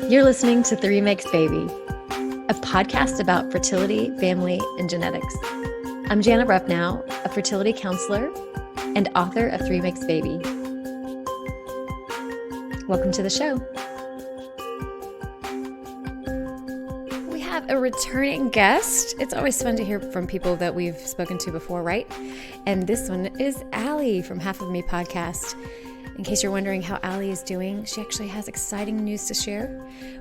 You're listening to Three Makes Baby, a podcast about fertility, family, and genetics. I'm Jana Ruffnow, a fertility counselor and author of Three Makes Baby. Welcome to the show. We have a returning guest. It's always fun to hear from people that we've spoken to before, right? And this one is Allie from Half of Me podcast. In case you're wondering how Allie is doing, she actually has exciting news to share.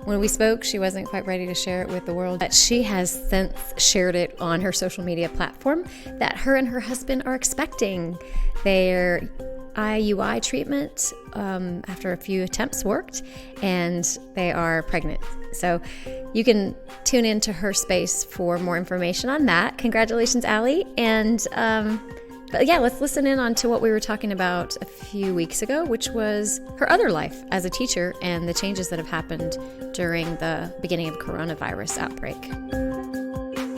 When we spoke, she wasn't quite ready to share it with the world, but she has since shared it on her social media platform that her and her husband are expecting. Their IUI treatment after a few attempts worked, and they are pregnant. So you can tune into her space for more information on that. Congratulations, Allie. And but yeah, let's listen in on to what we were talking about a few weeks ago, which was her other life as a teacher and the changes that have happened during the beginning of coronavirus outbreak.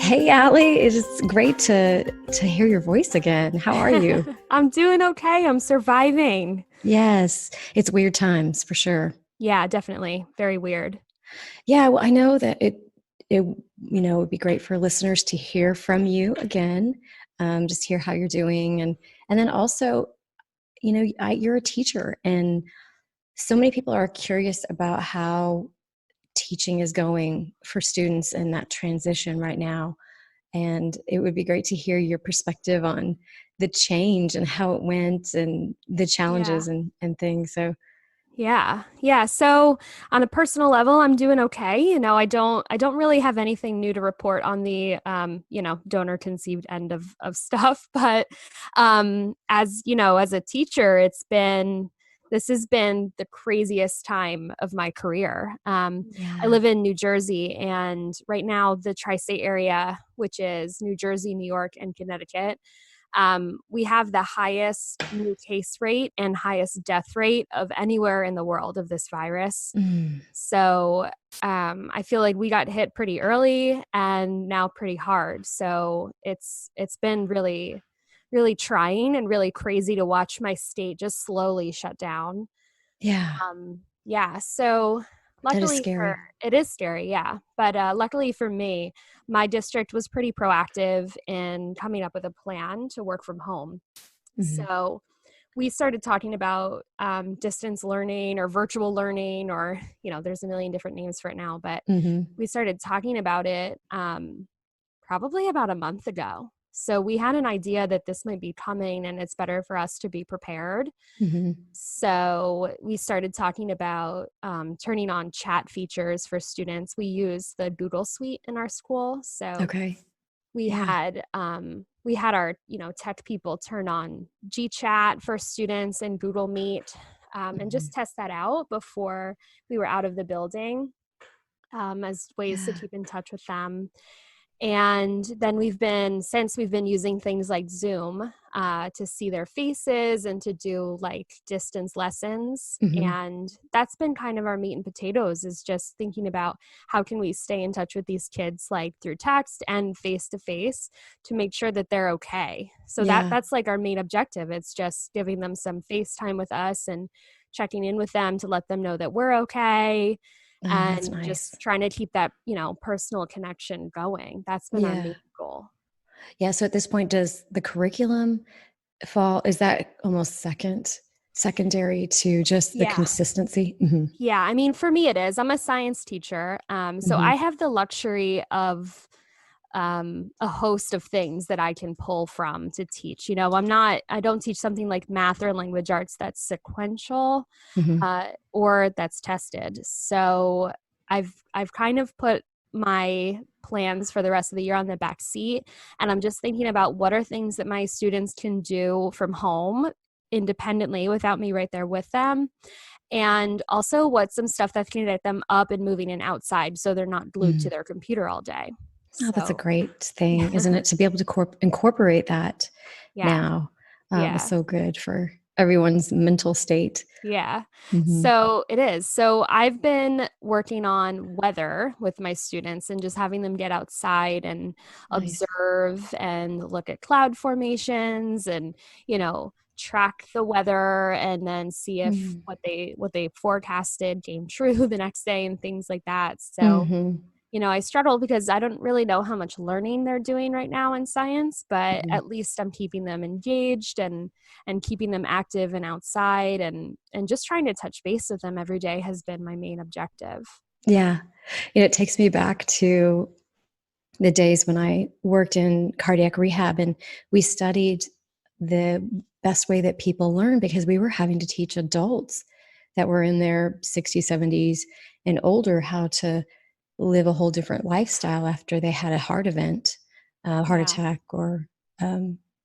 Hey, Allie, it's great to hear your voice again. How are you? I'm doing okay. I'm surviving. Yes, it's weird times for sure. Yeah, definitely. Very weird. Yeah, well, I know that it would be great for listeners to hear from you again. Just hear how you're doing, and then also, you're a teacher, and so many people are curious about how teaching is going for students in that transition right now. And it would be great to hear your perspective on the change and how it went and the challenges and things. So Yeah. So on a personal level, I'm doing okay. I don't really have anything new to report on the, donor conceived end of stuff. But, as a teacher, this has been the craziest time of my career. I live in New Jersey, and right now the tri-state area, which is New Jersey, New York, and Connecticut, we have the highest new case rate and highest death rate of anywhere in the world of this virus. So I feel like we got hit pretty early and now pretty hard. So it's been really, really trying and really crazy to watch my state just slowly shut down. Yeah. So That is luckily scary. it is scary, yeah. But luckily for me, my district was pretty proactive in coming up with a plan to work from home. So we started talking about distance learning or virtual learning, or, there's a million different names for it now, but we started talking about it probably about a month ago. So we had an idea that this might be coming, and it's better for us to be prepared. So we started talking about turning on chat features for students. We use the Google Suite in our school. So we had our tech people turn on GChat for students and Google Meet, and just test that out before we were out of the building, as ways to keep in touch with them. And then we've been using things like Zoom to see their faces and to do like distance lessons. And that's been kind of our meat and potatoes, is just thinking about how can we stay in touch with these kids, like through text and face to face, to make sure that they're okay. So that's like our main objective. It's just giving them some FaceTime with us and checking in with them to let them know that we're okay. And nice. Just trying to keep that, personal connection going. That's been our main goal. Yeah. So at this point, does the curriculum fall? Is that almost secondary to just the consistency? Yeah. I mean, for me, it is. I'm a science teacher. So I have the luxury of a host of things that I can pull from to teach. I don't teach something like math or language arts that's sequential or that's tested. So I've kind of put my plans for the rest of the year on the back seat, and I'm just thinking about what are things that my students can do from home independently without me right there with them. And also what's some stuff that can get them up and moving and outside so they're not glued to their computer all day. Oh, that's a great thing, isn't it? To be able to incorporate that now. It's so good for everyone's mental state. Yeah. So it is. So I've been working on weather with my students and just having them get outside and observe and look at cloud formations and, track the weather and then see if what they forecasted came true the next day and things like that. So, Mm-hmm. I struggle because I don't really know how much learning they're doing right now in science, but Mm-hmm. at least I'm keeping them engaged and keeping them active and outside, and just trying to touch base with them every day has been my main objective. Yeah. It takes me back to the days when I worked in cardiac rehab, and we studied the best way that people learn, because we were having to teach adults that were in their 60s, 70s, and older how to live a whole different lifestyle after they had a heart event, heart Yeah. attack, or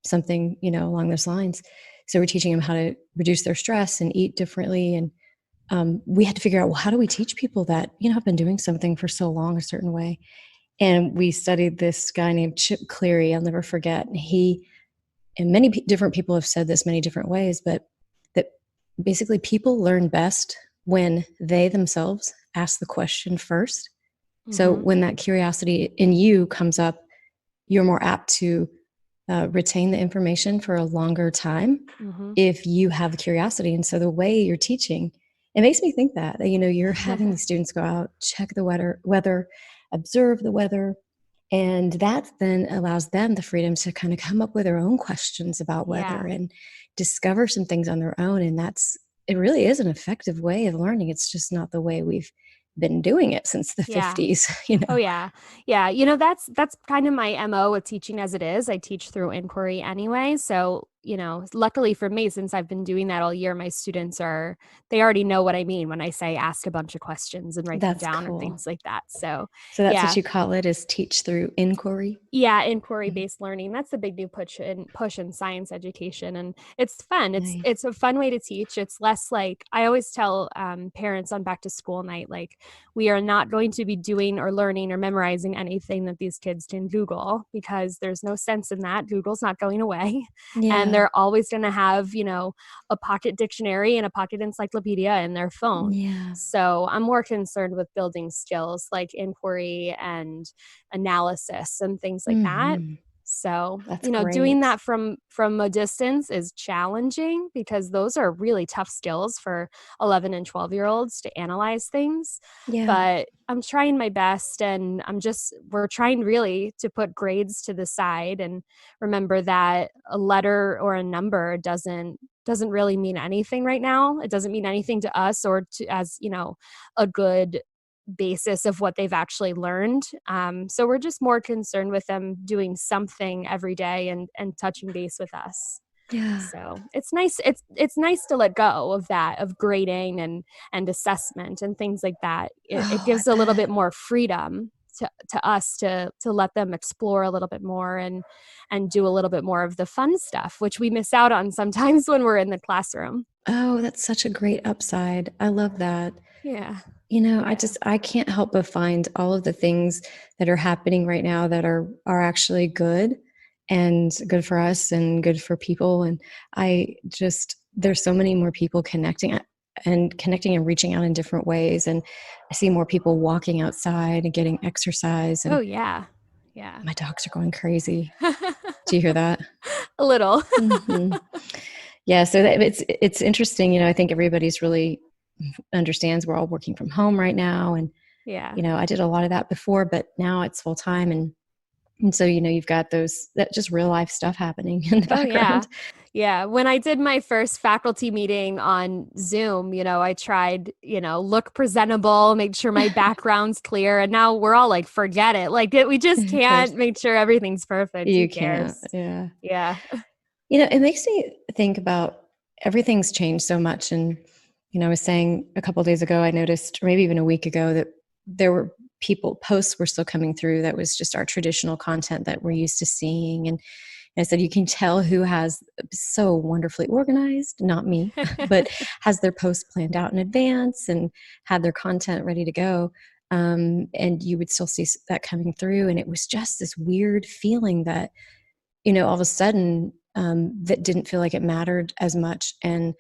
something, along those lines. So we're teaching them how to reduce their stress and eat differently. And we had to figure out, well, how do we teach people that, have been doing something for so long a certain way? And we studied this guy named Chip Cleary. I'll never forget. And many different people have said this many different ways, but that basically people learn best when they themselves ask the question first. So Mm-hmm. when that curiosity in you comes up, you're more apt to retain the information for a longer time Mm-hmm. if you have the curiosity. And so the way you're teaching, it makes me think that, you're having the students go out, check the weather, observe the weather, and that then allows them the freedom to kind of come up with their own questions about weather Yeah. and discover some things on their own. And it really is an effective way of learning. It's just not the way we've been doing it since the Yeah. 50s, Oh yeah. Yeah. That's kind of my MO with teaching as it is. I teach through inquiry anyway. So, luckily for me, since I've been doing that all year, my students they already know what I mean when I say ask a bunch of questions and write them That's down or cool. things like that. So So that's what yeah. you call it, is teach through inquiry? Yeah, inquiry-based learning. That's the big new push in science education, and it's fun. It's Nice. it's a fun way to teach. It's less like I always tell parents on back to school night, like we are not going to be doing or learning or memorizing anything that these kids can Google, because there's no sense in that. Google's not going away, and Yeah. they're always going to have a pocket dictionary and a pocket encyclopedia in their phone. Yeah. So I'm more concerned with building skills like inquiry and analysis and things like that. Hmm. So, That's doing great. that from a distance is challenging, because those are really tough skills for 11 and 12-year-olds to analyze things. Yeah. But I'm trying my best, and we're trying really to put grades to the side and remember that a letter or a number doesn't really mean anything right now. It doesn't mean anything to us or to as, a good basis of what they've actually learned. So we're just more concerned with them doing something every day and touching base with us. Yeah. So it's nice. It's nice to let go of that, of grading and assessment and things like that. It Oh, I gives a little bit bet. more freedom to us to let them explore a little bit more and do a little bit more of the fun stuff, which we miss out on sometimes when we're in the classroom. Oh, that's such a great upside. I love that. Yeah. Yeah. I can't help but find all of the things that are happening right now that are actually good and good for us and good for people. And there's so many more people connecting and reaching out in different ways. And I see more people walking outside and getting exercise, Oh and yeah. Yeah. my dogs are going crazy. Do you hear that? A little. Hmm. Yeah. So it's interesting. I think everybody's really understands we're all working from home right now. And, Yeah. I did a lot of that before, but now it's full time. And so, you've got that just real life stuff happening in the Oh yeah. background. Yeah. When I did my first faculty meeting on Zoom, I tried, look presentable, make sure my background's clear. And now we're all like, forget it. Like we just Of course, can't make sure everything's perfect. Who you can't. cares? Yeah. Yeah. It makes me think about everything's changed so much. And, I was saying a couple of days ago, I noticed, or maybe even a week ago, that there were posts were still coming through that was just our traditional content that we're used to seeing. And I said, you can tell who has so wonderfully organized, not me, but has their posts planned out in advance and had their content ready to go. And you would still see that coming through. And it was just this weird feeling that, all of a sudden, that didn't feel like it mattered as much. And,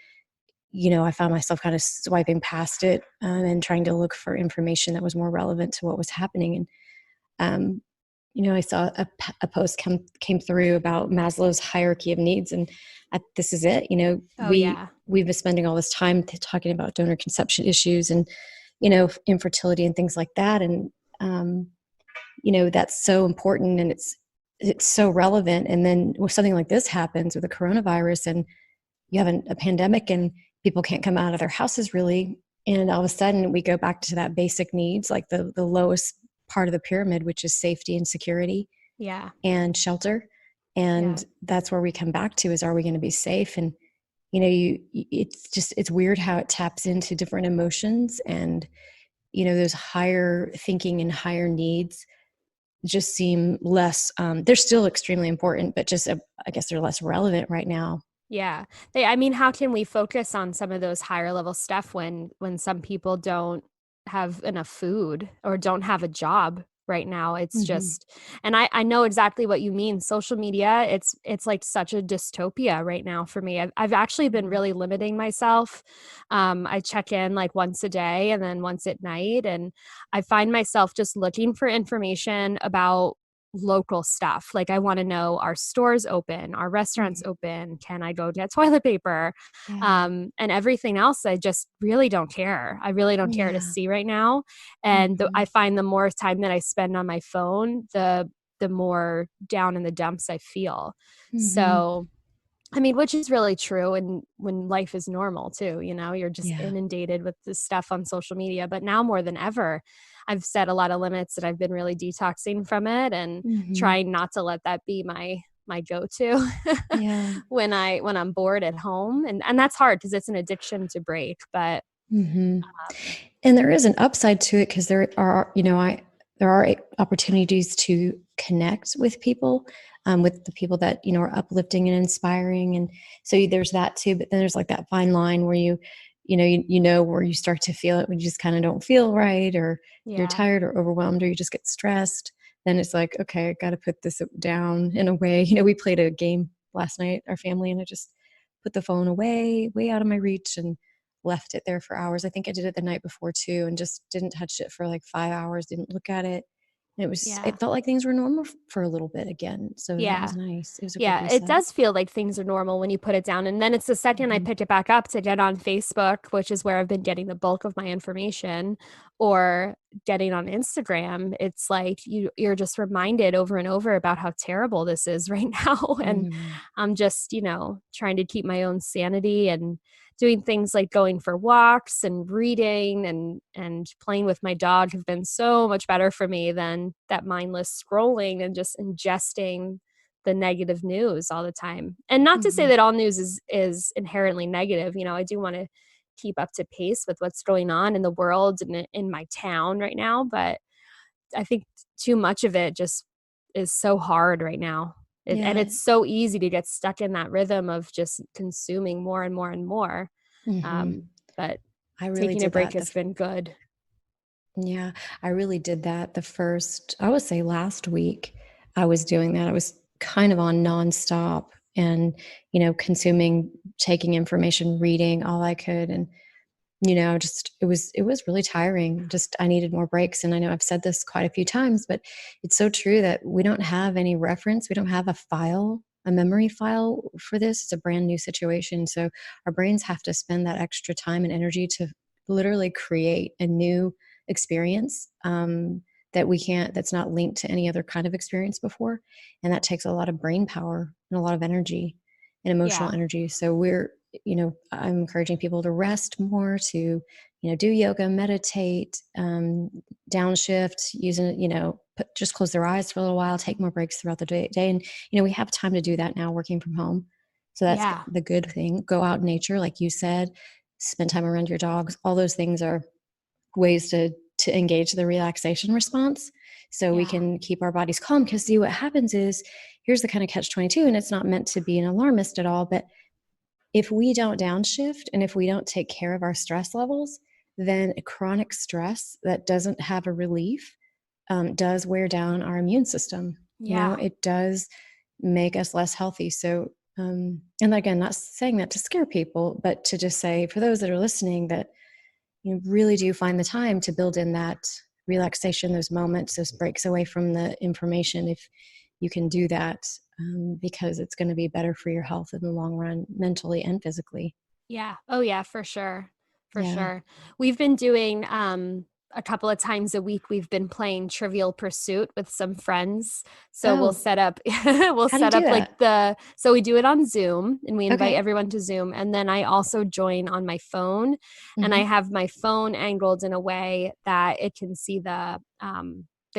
I found myself kind of swiping past it, and trying to look for information that was more relevant to what was happening. And I saw a post came through about Maslow's hierarchy of needs, and this is it. Oh, yeah. We've been spending all this time talking about donor conception issues and infertility and things like that, and that's so important, and it's so relevant. And then when something like this happens with the coronavirus, and you have a pandemic, and people can't come out of their houses really, and all of a sudden we go back to that basic needs, like the lowest part of the pyramid, which is safety and security Yeah. and shelter. Yeah. And that's where we come back to is, are we going to be safe? And it's weird how it taps into different emotions, and those higher thinking and higher needs just seem less, they're still extremely important, but just I guess they're less relevant right now. Yeah. I mean, how can we focus on some of those higher level stuff when some people don't have enough food or don't have a job right now? It's Mm-hmm. just, and I know exactly what you mean. Social media, it's like such a dystopia right now for me. I've actually been really limiting myself. I check in like once a day and then once at night, and I find myself just looking for information about local stuff. Like, I want to know, are stores open? Are restaurants Mm-hmm. open? Can I go get toilet paper? Yeah. And everything else, I just really don't care. I really don't care to Yeah. see right now. And Mm-hmm. I find the more time that I spend on my phone, the more down in the dumps I feel. Mm-hmm. So, I mean, which is really true. And when life is normal too, you're just Yeah. inundated with this stuff on social media. But now more than ever, I've set a lot of limits, and I've been really detoxing from it and Mm-hmm. trying not to let that be my go-to Yeah. when I'm bored at home. And that's hard because it's an addiction to break. But Mm-hmm. And there is an upside to it, because there are opportunities to connect with people, with the people that are uplifting and inspiring, and so there's that too. But then there's like that fine line where where you start to feel it when you just kind of don't feel right, or you're yeah, tired or overwhelmed, or you just get stressed. Then it's like, okay, I got to put this down in a way. We played a game last night, our family, and I just put the phone away, way out of my reach, and left it there for hours. I think I did it the night before too, and just didn't touch it for like 5 hours, didn't look at it. And yeah, it felt like things were normal for a little bit again. So that was yeah. nice. It was a good Yeah, it reset. does feel like things are normal when you put it down. And then it's the second I Mm-hmm. pick it back up to get on Facebook, which is where I've been getting the bulk of my information, or getting on Instagram. It's like you're just reminded over and over about how terrible this is right now. And Mm-hmm. I'm just, trying to keep my own sanity and doing things like going for walks and reading and playing with my dog have been so much better for me than that mindless scrolling and just ingesting the negative news all the time. And not to say Mm-hmm. that all news is inherently negative. I do want to keep up to pace with what's going on in the world and in my town right now, but I think too much of it just is so hard right now. And Yeah. it's so easy to get stuck in that rhythm of just consuming more and more and more. Mm-hmm. But I really taking a did break that. has been good. Yeah, I really did that the first, I would say last week. I was doing that. I was kind of on nonstop, and, consuming, taking information, reading all I could. And just it was really tiring. Just I needed more breaks. And I know I've said this quite a few times, but it's so true that we don't have any reference. We don't have a memory file for this. It's a brand new situation. So our brains have to spend that extra time and energy to literally create a new experience, that's not linked to any other kind of experience before. And that takes a lot of brain power and a lot of energy and emotional Yeah. energy. So I'm encouraging people to rest more, to, do yoga, meditate, downshift, using, just close their eyes for a little while, take more breaks throughout the day. And, we have time to do that now working from home. So that's Yeah. the good thing. Go out in nature, like you said, spend time around your dogs. All those things are ways to engage the relaxation response, so we Yeah. can keep our bodies calm. Because see, what happens is, here's the kind of catch 22, and it's not meant to be an alarmist at all, but if we don't downshift, and if we don't take care of our stress levels, then chronic stress that doesn't have a relief, does wear down our immune system. Yeah. It does make us less healthy. So, and again, not saying that to scare people, but to just say, for those that are listening, that really do find the time to build in that relaxation, those moments, those breaks away from the information, if you can do that, because it's going to be better for your health in the long run, mentally and physically. Yeah. Oh yeah, for sure. For Yeah. sure. We've been doing a couple of times a week we've been playing Trivial Pursuit with some friends. So we'll Oh, set up we'll how do you set do up that? so we do it on Zoom and we invite Okay. everyone to Zoom, and then I also join on my phone, and I Mm-hmm. have my phone angled in a way that it can see the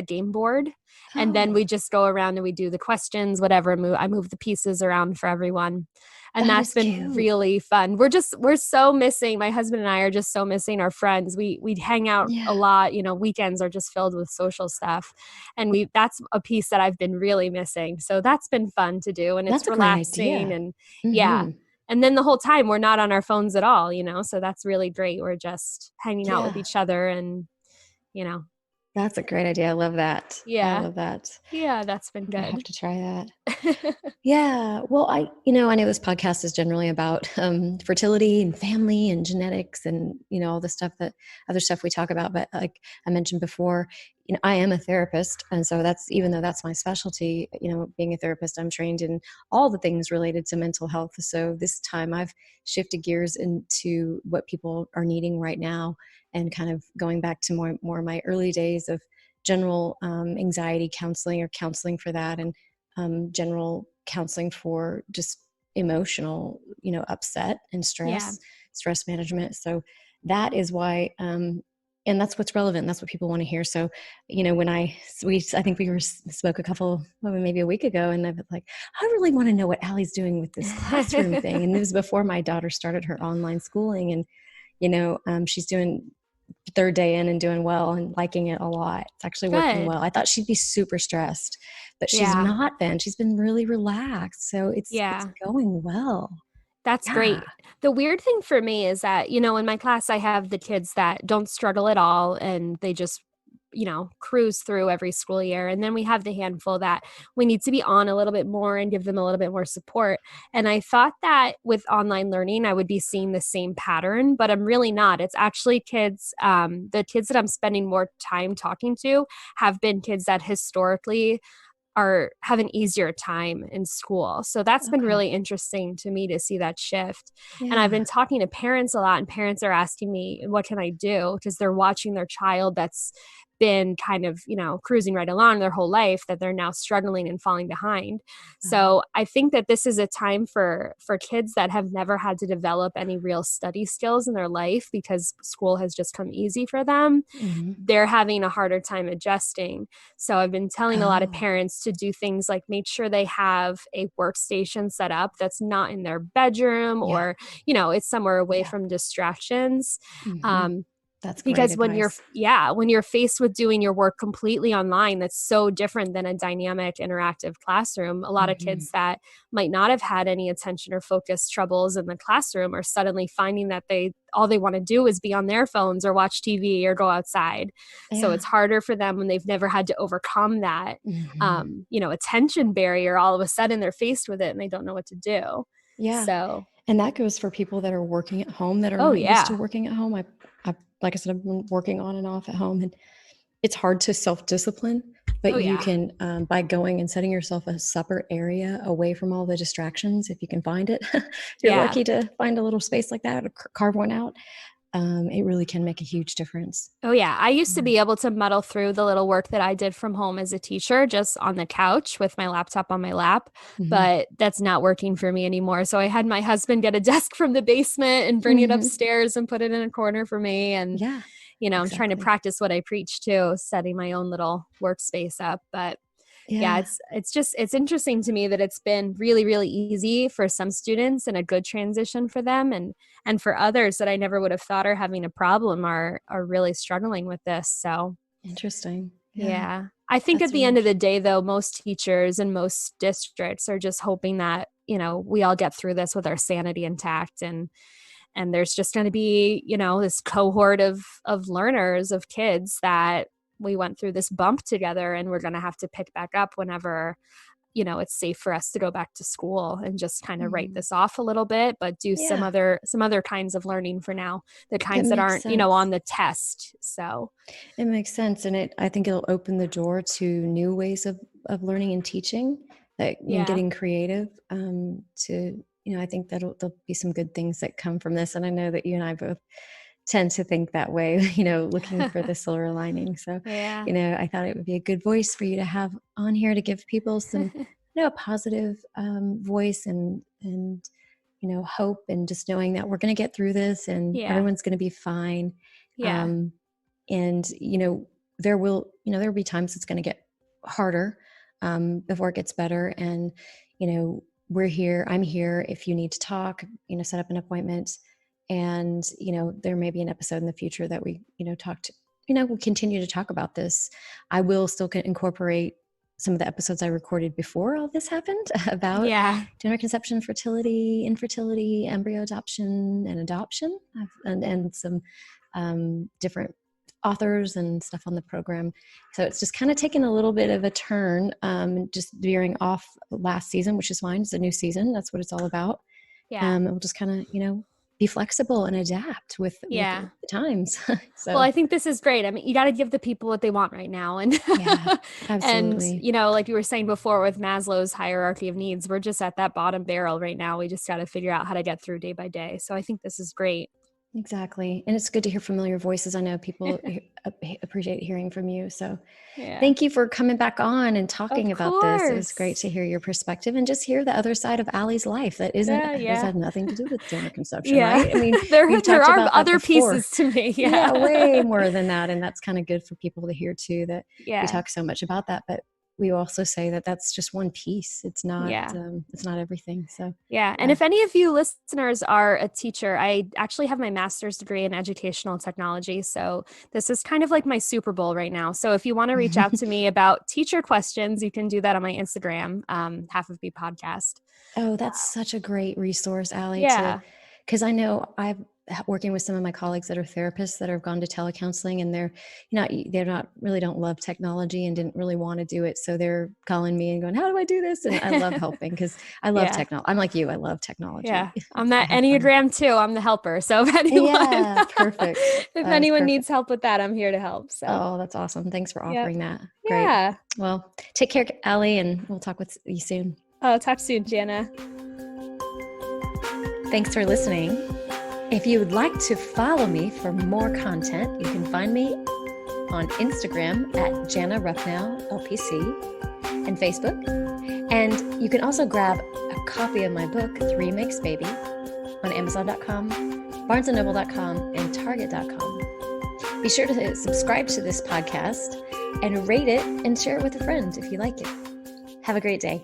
game board, and then Oh, we just go around and we do the questions, whatever. I move the pieces around for everyone. And that that's is been cute. really fun. We're so missing, my husband and I are just so missing our friends. We'd hang out Yeah. a lot, weekends are just filled with social stuff. And that's a piece that I've been really missing. So that's been fun to do, and it's That's a great relaxing, idea. and yeah. Mm-hmm. And then the whole time we're not on our phones at all, so that's really great. We're just hanging out with Yeah. each other, and you know, That's a great idea. I love that. I yeah. love that. Yeah, that's been I have good. to try that. Yeah. Well, I know this podcast is generally about fertility and family and genetics and, all the stuff that other stuff we talk about. But like I mentioned before, I am a therapist. And so even though that's my specialty, being a therapist, I'm trained in all the things related to mental health. So this time I've shifted gears into what people are needing right now and kind of going back to more of my early days of general anxiety counseling or counseling for that, and general counseling for just emotional, upset and Yeah. stress management. So that is why, and that's what's relevant. That's what people want to hear. So, when I think spoke a couple, well, maybe a week ago, and I was like, I really want to know what Allie's doing with this classroom thing. And it was before my daughter started her online schooling, and she's doing third day in and doing well and liking it a lot. It's actually working Good. well. I thought she'd be super stressed, but she's Yeah. not been. She's been really relaxed. So it's Yeah. going well. That's Yeah. great. The weird thing for me is that, in my class, I have the kids that don't struggle at all and they just, cruise through every school year. And then we have the handful that we need to be on a little bit more and give them a little bit more support. And I thought that with online learning, I would be seeing the same pattern, but I'm really not. It's actually the kids that I'm spending more time talking to have been kids that historically have an easier time in school. So that's been Okay. really interesting to me to see that shift. And I've Yeah. been talking to parents a lot, and parents are asking me, what can I do? Because they're watching their child that's been kind of, cruising right along their whole life, that they're now struggling and falling behind. Oh. So I think that this is a time for kids that have never had to develop any real study skills in their life because school has just come easy for them. Mhm. They're having a harder time adjusting. So I've been telling a lot of Oh. parents to do things like make sure they have a workstation set up that's not in their bedroom, Yeah. or, it's somewhere away Yeah. from distractions. Mhm. Um, That's great because advice. when you're faced with doing your work completely online, that's so different than a dynamic interactive classroom. A lot of Mhm. kids that might not have had any attention or focus troubles in the classroom are suddenly finding that all they want to do is be on their phones or watch TV or go outside. So Yeah. it's harder for them when they've never had to overcome that Mhm. attention barrier. All of a sudden they're faced with it and they don't know what to do. Yeah. So And that goes for people that are working at home, that are oh not used to yeah. working at home. I like I said, I've been working on and off at home, and it's hard to self-discipline, Oh but you yeah. can, by going and setting yourself a separate area away from all the distractions, if you can find it. If you're Yeah. lucky to find a little space like that or carve one out, it really can make a huge difference. Oh, yeah. I used to Yeah. be able to muddle through the little work that I did from home as a teacher just on the couch with my laptop on my lap, Mhm. but that's not working for me anymore. So I had my husband get a desk from the basement and bring it Mhm. upstairs and put it in a corner for me. And, Yeah, I'm trying to exactly. practice what I preach too, setting my own little workspace up. But yeah, Yeah. it's interesting to me that it's been really, really easy for some students and a good transition for them, and for others that I never would have thought are having a problem are really struggling with this. So Interesting. Yeah, yeah. I think at that's the really end of the interesting. day though, most teachers and most districts are just hoping that, we all get through this with our sanity intact, and there's just going to be, this cohort of learners, of kids that we went through this bump together, and we're going to have to pick back up whenever it's safe for us to go back to school and just kind of write this off a little bit, but do some other kinds of learning for now, the kinds that aren't, on the test. So it makes sense. And I think it'll open the door to new ways of learning and teaching, that getting creative, I think there'll be some good things that come from this. And I know that you and I both tend to think that way, looking for the silver lining. So, I thought it would be a good voice for you to have on here to give people some, a positive voice and hope, and just knowing that we're going to get through this and everyone's going to be fine. And, there will be times it's going to get harder before it gets better. And, we're here, I'm here if you need to talk, set up an appointment. And, there may be an episode in the future that we, we'll continue to talk about this. I will still incorporate some of the episodes I recorded before all this happened about donor conception, fertility, infertility, embryo adoption, and adoption, and some different authors and stuff on the program. So it's just kind of taken a little bit of a turn, just veering off last season, which is fine. It's a new season. That's what it's all about. We'll just kind of, be flexible and adapt with the times. So. Well, I think this is great. I mean, you got to give the people what they want right now. And, absolutely. And, like you were saying before with Maslow's hierarchy of needs, we're just at that bottom barrel right now. We just got to figure out how to get through day by day. So I think this is great. Exactly. And it's good to hear familiar voices. I know people appreciate hearing from you. So thank you for coming back on and talking about this. It was great to hear your perspective and just hear the other side of Allie's life that has had nothing to do with donor conception, right? I mean, there are other pieces to me. Yeah, way more than that. And that's kind of good for people to hear too, that we talk so much about that, but we also say that that's just one piece. It's not, it's not everything. So, And if any of you listeners are a teacher, I actually have my master's degree in educational technology. So this is kind of like my Super Bowl right now. So if you want to reach out to me about teacher questions, you can do that on my Instagram, Half of Me Podcast. Oh, that's such a great resource, Allie. Because I know I've working with some of my colleagues that are therapists that have gone to telecounseling, and they're not really don't love technology and didn't really want to do it. So they're calling me and going, how do I do this? And I love helping because I love technology. I'm like you. I love technology. Yeah. I'm that Enneagram too. I'm the helper. So if anyone, perfect. If anyone needs help with that, I'm here to help. So. Oh, that's awesome. Thanks for offering that. Great. Yeah. Well, take care, Allie, and we'll talk with you soon. Oh, talk soon, Jana. Thanks for listening. If you would like to follow me for more content, you can find me on Instagram at Jana Ruffnow LPC and Facebook. And you can also grab a copy of my book, 3 Makes Baby, on Amazon.com, BarnesandNoble.com, and Target.com. Be sure to subscribe to this podcast and rate it and share it with a friend if you like it. Have a great day.